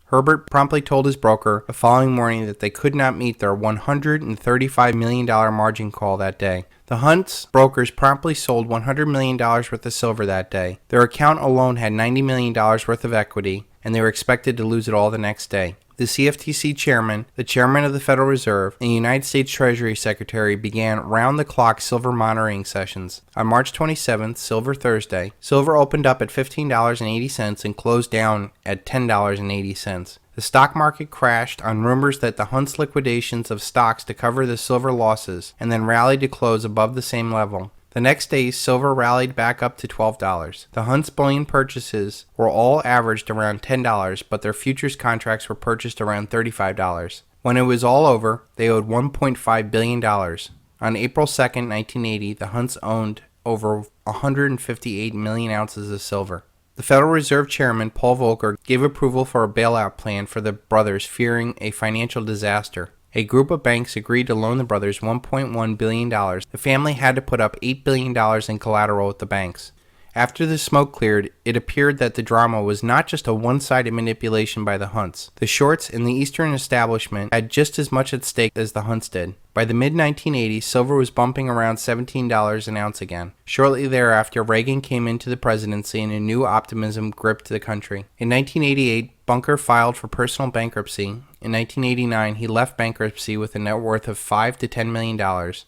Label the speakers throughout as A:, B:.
A: Herbert promptly told his broker the following morning that they could not meet their $135 million margin call that day. The Hunt's brokers promptly sold $100 million worth of silver that day. Their account alone had $90 million worth of equity, and they were expected to lose it all the next day. The CFTC chairman, the chairman of the Federal Reserve, and the United States Treasury Secretary began round-the-clock silver monitoring sessions. On March 27th, Silver Thursday, silver opened up at $15.80 and closed down at $10.80. The stock market crashed on rumors that the Hunt's liquidations of stocks to cover the silver losses, and then rallied to close above the same level. The next day, silver rallied back up to $12. The Hunt's bullion purchases were all averaged around $10, but their futures contracts were purchased around $35. When it was all over, they owed $1.5 billion. On April 2, 1980, the Hunts owned over 158 million ounces of silver. The Federal Reserve Chairman, Paul Volcker, gave approval for a bailout plan for the brothers fearing a financial disaster. A group of banks agreed to loan the brothers $1.1 billion. The family had to put up $8 billion in collateral with the banks. After the smoke cleared, it appeared that the drama was not just a one-sided manipulation by the Hunts. The shorts in the Eastern establishment had just as much at stake as the Hunts did. By the mid-1980s, silver was bumping around $17 an ounce again. Shortly thereafter, Reagan came into the presidency and a new optimism gripped the country. In 1988, Bunker filed for personal bankruptcy. In 1989, he left bankruptcy with a net worth of $5 to $10 million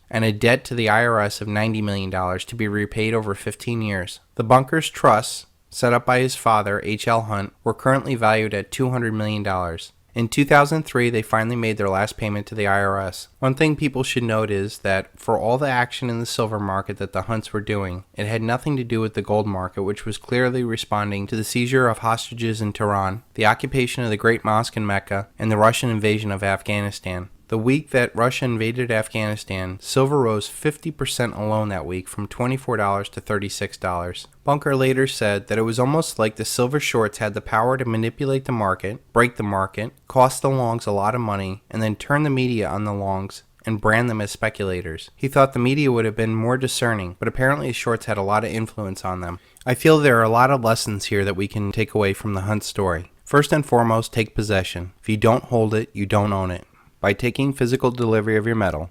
A: and a debt to the IRS of $90 million to be repaid over 15 years. The Bunker's trusts, set up by his father, H.L. Hunt, were currently valued at $200 million. In 2003, they finally made their last payment to the IRS. One thing people should note is that for all the action in the silver market that the Hunts were doing, it had nothing to do with the gold market, which was clearly responding to the seizure of hostages in Tehran, the occupation of the Great Mosque in Mecca, and the Russian invasion of Afghanistan. The week that Russia invaded Afghanistan, silver rose 50% alone that week from $24 to $36. Bunker later said that it was almost like the silver shorts had the power to manipulate the market, break the market, cost the longs a lot of money, and then turn the media on the longs and brand them as speculators. He thought the media would have been more discerning, but apparently the shorts had a lot of influence on them. I feel there are a lot of lessons here that we can take away from the Hunt story. First and foremost, take possession. If you don't hold it, you don't own it. By taking physical delivery of your metal,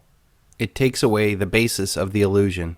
A: it takes away the basis of the illusion.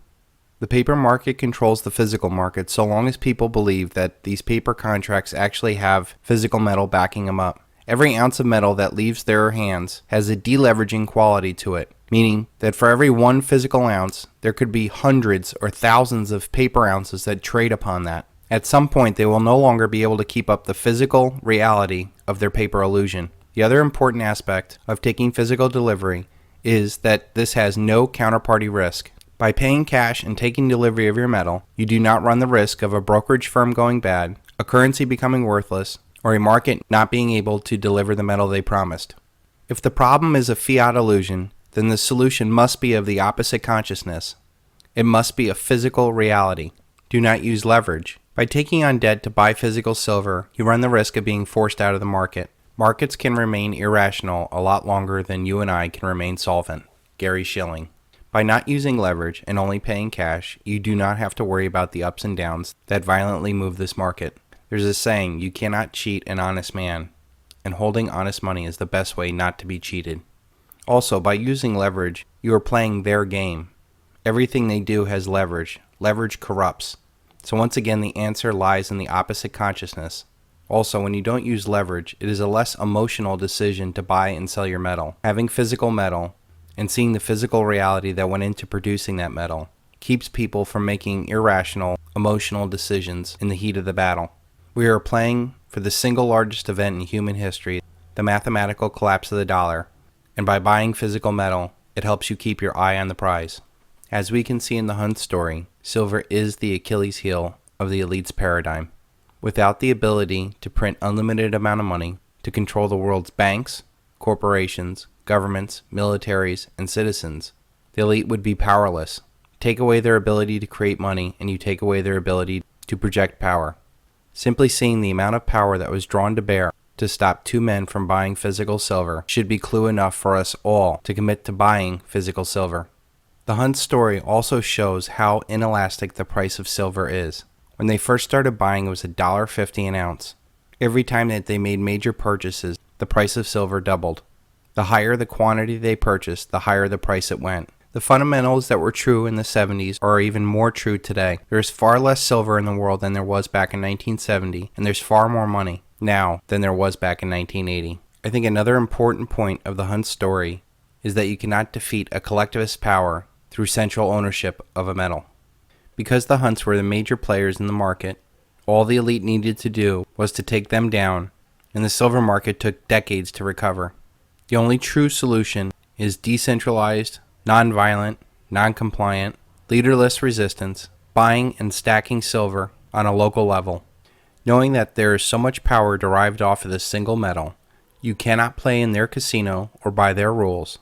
A: The paper market controls the physical market so long as people believe that these paper contracts actually have physical metal backing them up. Every ounce of metal that leaves their hands has a deleveraging quality to it, meaning that for every one physical ounce, there could be hundreds or thousands of paper ounces that trade upon that. At some point, they will no longer be able to keep up the physical reality of their paper illusion. The other important aspect of taking physical delivery is that this has no counterparty risk. By paying cash and taking delivery of your metal, you do not run the risk of a brokerage firm going bad, a currency becoming worthless, or a market not being able to deliver the metal they promised. If the problem is a fiat illusion, then the solution must be of the opposite consciousness. It must be a physical reality. Do not use leverage. By taking on debt to buy physical silver, you run the risk of being forced out of the market. Markets can remain irrational a lot longer than you and I can remain solvent. Gary Schilling. By not using leverage and only paying cash, you do not have to worry about the ups and downs that violently move this market. There's a saying, you cannot cheat an honest man, and holding honest money is the best way not to be cheated. Also, by using leverage, you are playing their game. Everything they do has leverage. Leverage corrupts. So once again, the answer lies in the opposite consciousness. Also, when you don't use leverage, it is a less emotional decision to buy and sell your metal. Having physical metal and seeing the physical reality that went into producing that metal keeps people from making irrational, emotional decisions in the heat of the battle. We are playing for the single largest event in human history, the mathematical collapse of the dollar, and by buying physical metal, it helps you keep your eye on the prize. As we can see in the Hunt story, silver is the Achilles heel of the elite's paradigm. Without the ability to print unlimited amount of money to control the world's banks, corporations, governments, militaries, and citizens, the elite would be powerless. Take away their ability to create money, and you take away their ability to project power. Simply seeing the amount of power that was drawn to bear to stop two men from buying physical silver should be clue enough for us all to commit to buying physical silver. The Hunt story also shows how inelastic the price of silver is. When they first started buying, it was $1.50 an ounce. Every time that they made major purchases, the price of silver doubled. The higher the quantity they purchased, the higher the price it went. The fundamentals that were true in the 70s are even more true today. There is far less silver in the world than there was back in 1970, and there's far more money now than there was back in 1980. I think another important point of the Hunt story is that you cannot defeat a collectivist power through central ownership of a metal. Because the Hunts were the major players in the market, all the elite needed to do was to take them down, and the silver market took decades to recover. The only true solution is decentralized, non-violent, non-compliant, leaderless resistance, buying and stacking silver on a local level. Knowing that there is so much power derived off of this single metal, you cannot play in their casino or by their rules.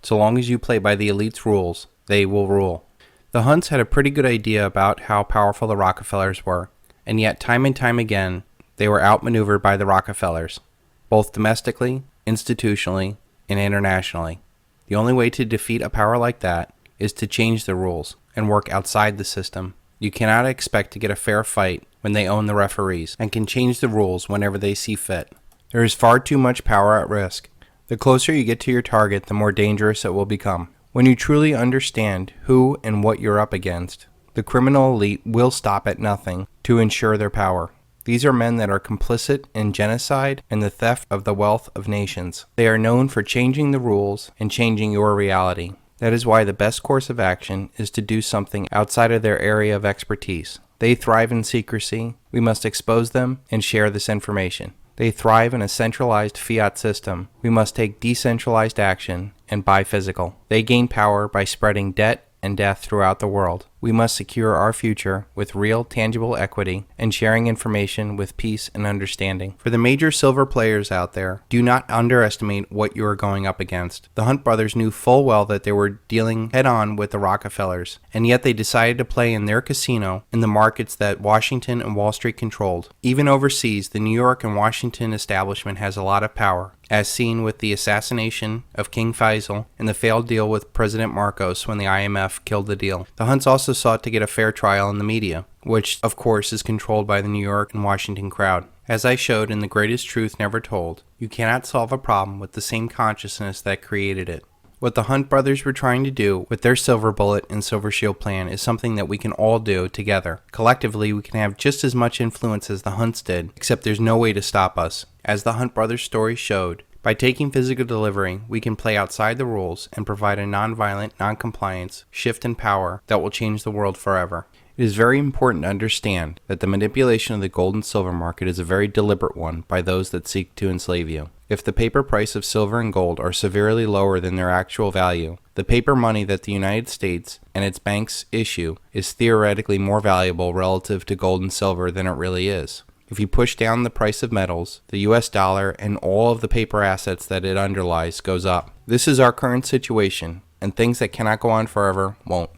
A: So long as you play by the elite's rules, they will rule. The Hunts had a pretty good idea about how powerful the Rockefellers were, and yet time and time again, they were outmaneuvered by the Rockefellers, both domestically, institutionally, and internationally. The only way to defeat a power like that is to change the rules and work outside the system. You cannot expect to get a fair fight when they own the referees and can change the rules whenever they see fit. There is far too much power at risk. The closer you get to your target, the more dangerous it will become. When you truly understand who and what you're up against, the criminal elite will stop at nothing to ensure their power. These are men that are complicit in genocide and the theft of the wealth of nations. They are known for changing the rules and changing your reality. That is why the best course of action is to do something outside of their area of expertise. They thrive in secrecy. We must expose them and share this information. They thrive in a centralized fiat system. We must take decentralized action and buy physical. They gain power by spreading debt and death throughout the world. We must secure our future with real, tangible equity and sharing information with peace and understanding. For the major silver players out there, do not underestimate what you are going up against. The Hunt brothers knew full well that they were dealing head-on with the Rockefellers, and yet they decided to play in their casino in the markets that Washington and Wall Street controlled. Even overseas, the New York and Washington establishment has a lot of power, as seen with the assassination of King Faisal and the failed deal with President Marcos when the IMF killed the deal. The Hunts also sought to get a fair trial in the media, which of course is controlled by the New York and Washington crowd. As I showed in The Greatest Truth Never Told, you cannot solve a problem with the same consciousness that created it. What the Hunt brothers were trying to do with their Silver Bullet and SilverShield plan is something that we can all do together. Collectively, we can have just as much influence as the Hunts did, except there's no way to stop us. As the Hunt brothers' story showed, by taking physical delivery, we can play outside the rules and provide a non-violent, non-compliance shift in power that will change the world forever. It is very important to understand that the manipulation of the gold and silver market is a very deliberate one by those that seek to enslave you. If the paper price of silver and gold are severely lower than their actual value, the paper money that the United States and its banks issue is theoretically more valuable relative to gold and silver than it really is. If you push down the price of metals, the US dollar and all of the paper assets that it underlies goes up. This is our current situation, and things that cannot go on forever won't.